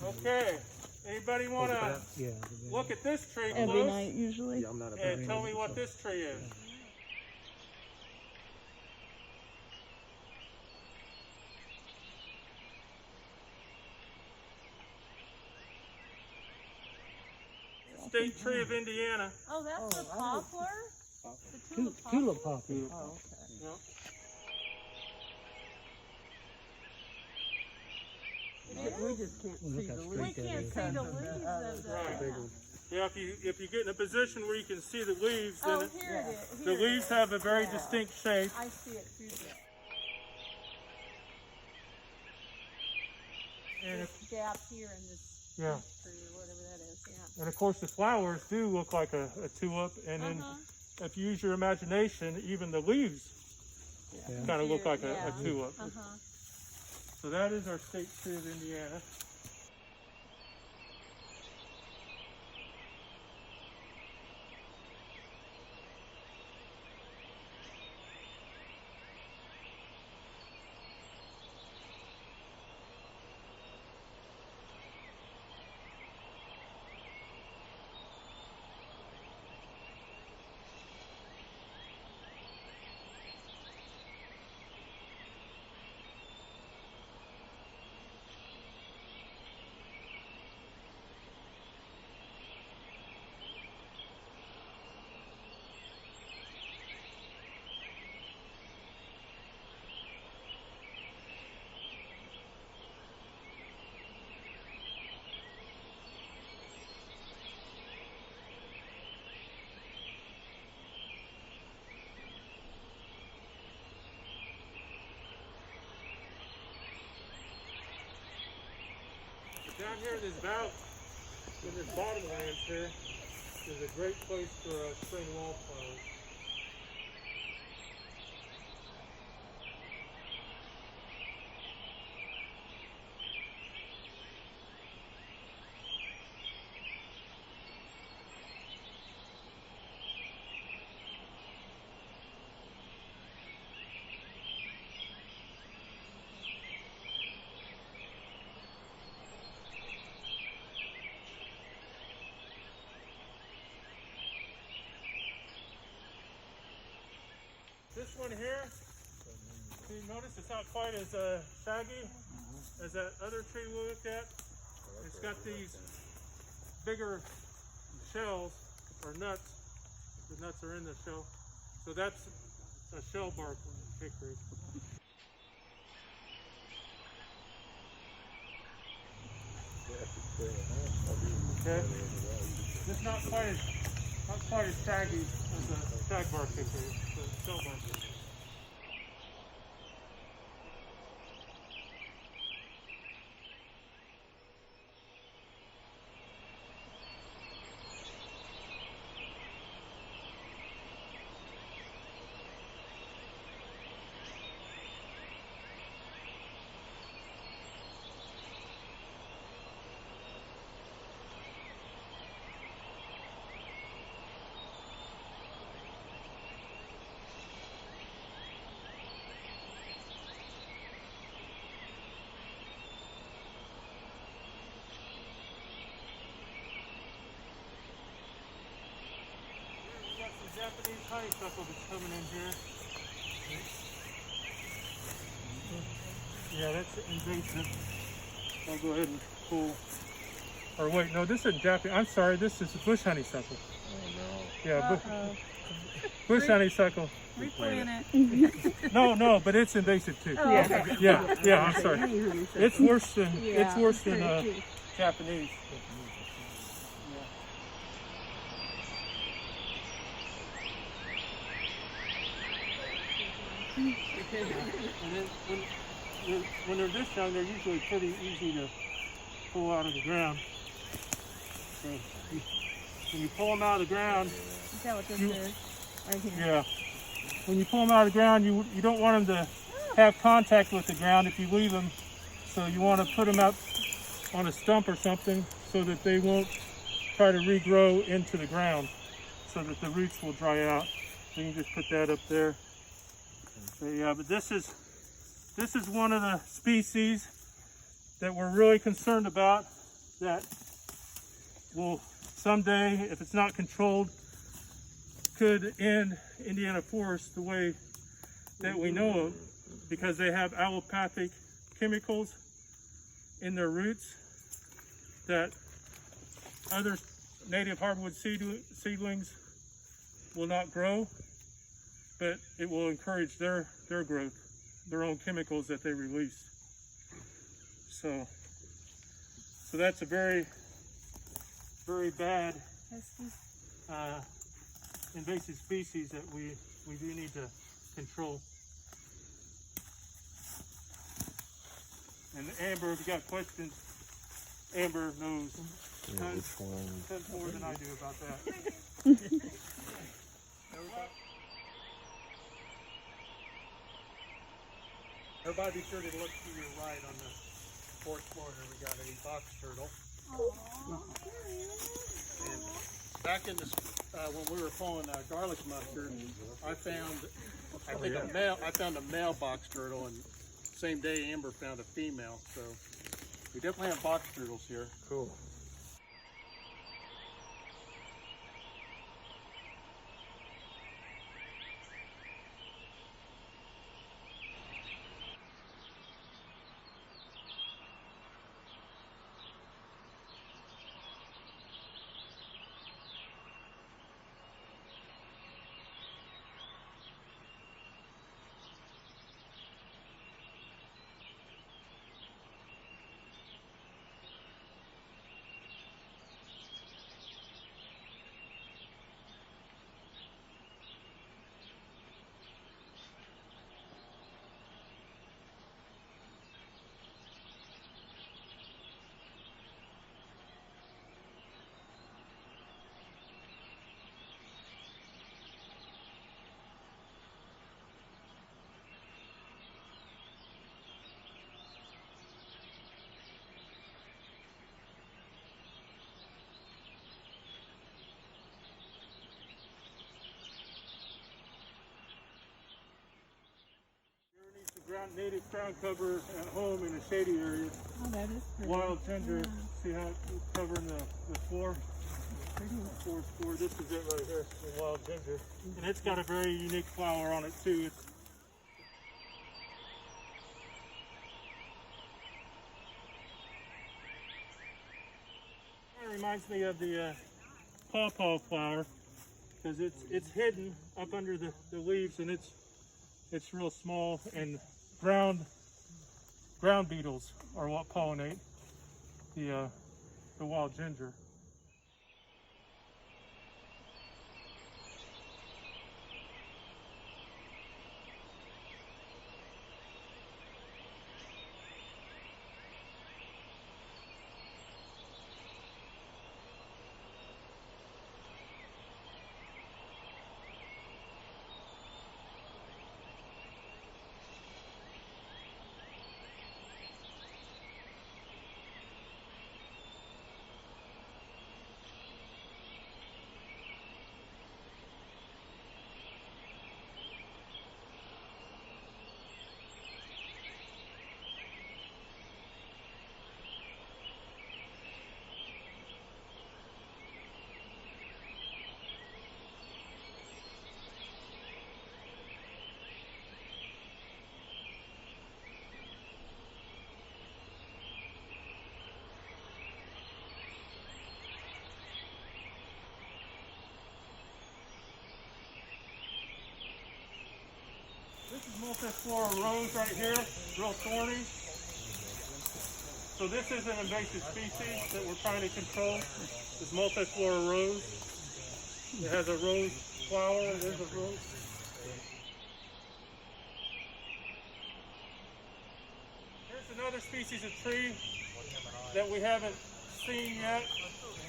Okay. Anybody want to look at this tree close? Every night, usually. Yeah, I'm not a And tell me what this tree is. State tree of Indiana. Oh, that's a poplar? The Tulip poplar. Oh, okay. Yep. We just can't see the leaves. We can't see the leaves of the... Right. Yeah, if you get in a position where you can see the leaves, then Oh, here it is. the leaves have a very distinct shape. I see it through this. And This gap here in this tree or whatever that is, yeah. And of course the flowers do look like a tulip, and then if you use your imagination, even the leaves kind of look like a tulip. So that is our state tree of Indiana. Down here in this valley, in this bottomlands here, is a great place for spring wallflowers. This one here, you notice it's not quite as shaggy as that other tree we looked at. It's got these bigger shells or nuts. The nuts are in the shell. So that's a shell bark hickory. Okay. It's not quite as shaggy as a shagbark hickory, but shellbark hickory. Japanese honeysuckle that's coming in here. Yeah, that's invasive. I'll go ahead and pull. Or wait, no, this isn't Japanese. I'm sorry, this is bush honeysuckle. Oh no. Yeah, bush honeysuckle. Replant it. No, but it's invasive too. Oh, okay. Yeah, I'm sorry. It's worse than Japanese. And then when they're this young, they're usually pretty easy to pull out of the ground. So when you pull them out of the ground, Is that what this is? Right here. yeah. When you pull them out of the ground, you don't want them to have contact with the ground if you leave them. So you want to put them out on a stump or something so that they won't try to regrow into the ground, so that the roots will dry out. So you can just put that up there. So yeah, but this is one of the species that we're really concerned about. that will someday, if it's not controlled, could end Indiana forests the way that we know of, because they have allopathic chemicals in their roots that other native hardwood seedlings will not grow, but it will encourage their growth, their own chemicals that they release. So that's a very, very bad invasive species that we do need to control. And Amber, if you got questions, Amber knows tons more than I do about that. Everybody be sure to look to your right on the fourth floor there. We got a box turtle. And back in the when we were pulling garlic mustard, I found a male box turtle, and same day Amber found a female. So we definitely have box turtles here. Cool. Native ground cover at home in a shady area. Oh, that is pretty. Wild ginger. See how it's covering the floor? Floor. This is it right here, the wild ginger. And it's got a very unique flower on it too. It reminds me of the pawpaw flower, because it's hidden up under the leaves, and it's real small, and ground beetles are what pollinate the wild ginger. This is multi-flora rose right here, real thorny. So this is an invasive species that we're trying to control. This multi-flora rose. It has a rose flower. There's a rose. Here's another species of tree that we haven't seen yet,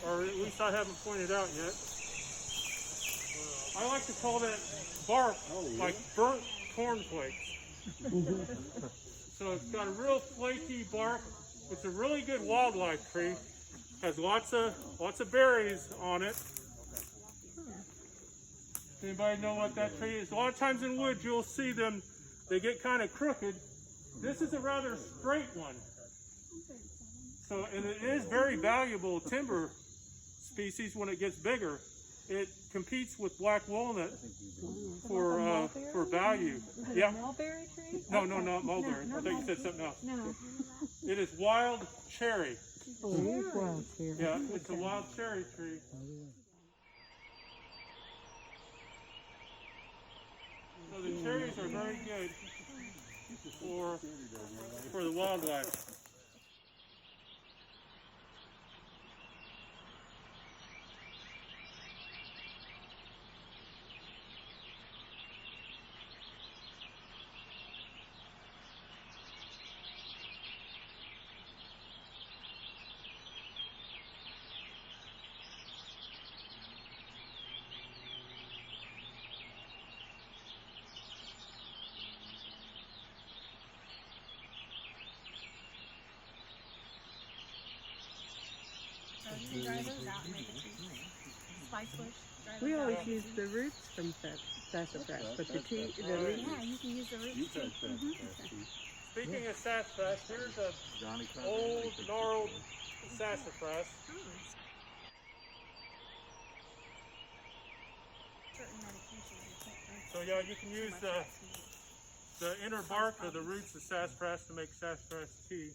or at least I haven't pointed out yet. I like to call that bark like burnt cornflakes. So it's got a real flaky bark. It's a really good wildlife tree. Has lots of berries on it. Anybody know what that tree is? A lot of times in woods you'll see them, they get kind of crooked. This is a rather straight one. So, and it is very valuable timber species when it gets bigger. It competes with black walnut for value. Yeah. Mulberry tree? No, not mulberry. I thought you said something else. No. It is wild cherry. Wild cherry. Yeah, it's a wild cherry tree. So the cherries are very good for the wildlife. Dry those out and make a tea. Spice bush. Dry We those always out. use the roots from sassafras, but the tea, the leaves. Yeah, you can use the roots too. Speaking of sassafras, here's a old gnarled sassafras. Certain medications you can't drink. So yeah, you can use the inner bark of the roots of sassafras to make sassafras tea.